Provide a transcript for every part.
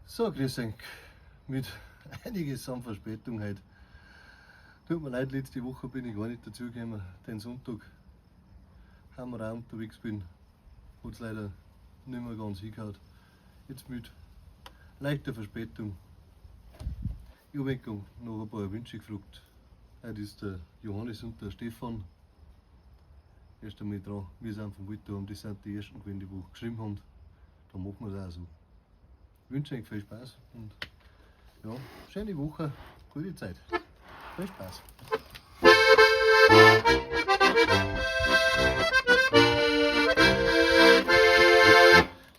So, grüß euch. Mit einiges an Verspätung heute. Tut mir leid, letzte Woche bin ich gar nicht dazu gekommen. Den Sonntag haben wir auch unterwegs bin, hat es leider nicht mehr ganz hingehauen. Jetzt mit leichter Verspätung. Ich habe noch ein paar Wünsche gefragt. Heute ist der Johannes und der Stefan erst einmal dran. Wir sind vom Wald da und die sind die ersten gewesen, die geschrieben haben. Da machen wir es auch so. Ich wünsche euch viel Spaß und ja, schöne Woche, gute Zeit. Viel Spaß.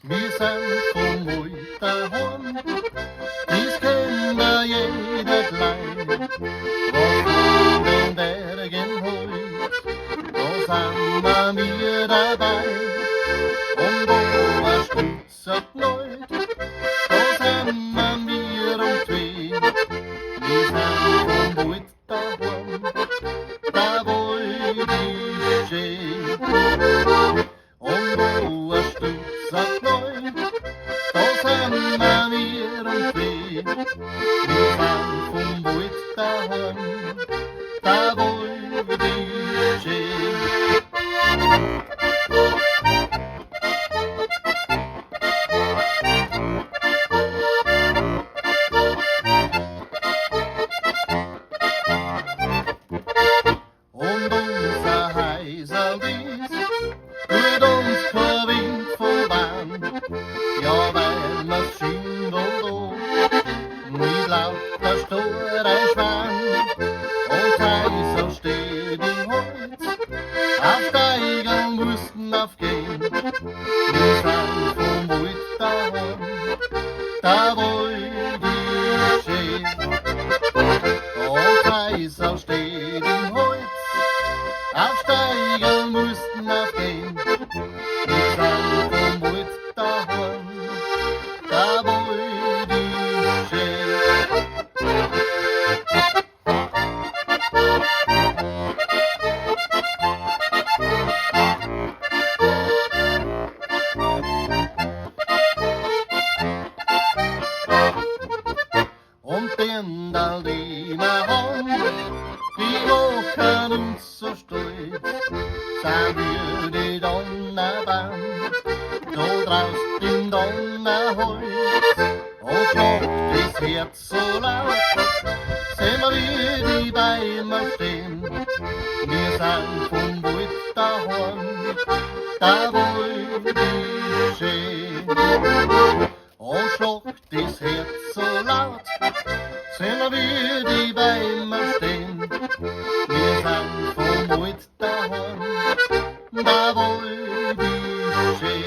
Wir sind vom Wald daheim, das kennt ja jeder gleich. Was in den Bergen heut, da sind wir dabei. Und wo ein Stutz abläuft, da sind wir um zwei. Wir sind vom Wald daheim, der Wald ist schön. Und wo ein Stutz abläuft, da sind wir um zwei. Wir sind vom Wald daheim, der Wald ist schön. Und unser heißer Wies tut uns kein Wind vorbei, ja, weil wir's schindelt an, mit lauter Storer Schwein. Und heißer steht im Holz, auf Steigern mussten aufgehen. Wir sind vom Wald daheim, der Wald ist schön. Und heißer steht im Holz, aufsteigen mussten aufgehen. Wir sind vom Wald daheim, der Wald ist schön. Und den Aldener Hand, die machen uns so stolz, sind wir die Donnerbahn, da draußen im Donnerholz. Und schlagt das Herz so laut, sehen wir die Bäume stehen. Wir sind vom Wald daheim, der Wald ist schön. Und schlagt das Herz so laut, sehen wir die Bäume stehen. Wir sind vom Wald daheim, der Wald ist schön.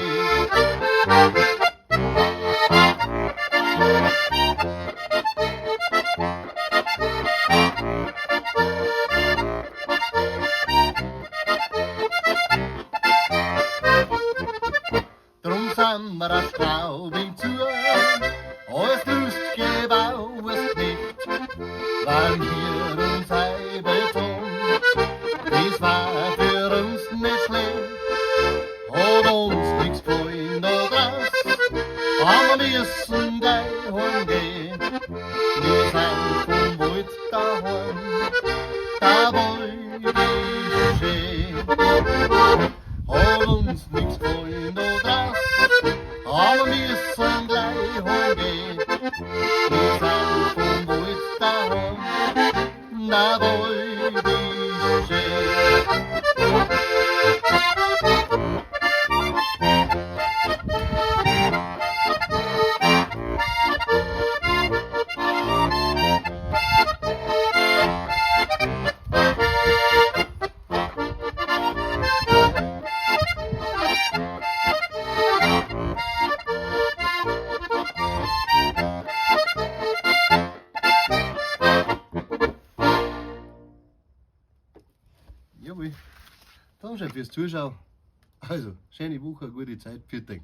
Drum sind wir ein Straubing zu, als lustgebaues Knecht, weil wir uns heimbeton, das war für uns nicht schlecht. Hat uns nichts gefallen da draus, aber wir müssen gleich heimgehen. Wir sind vom Wald daheim, der Wald ist schön. Hat uns nichts gefallen da draus, aber wir müssen gleich heimgehen. Wir sind vom Wald daheim, der Wald ist schön. Jawohl. Danke schön fürs Zuschauen. Also, schöne Woche, gute Zeit, vielen Dank.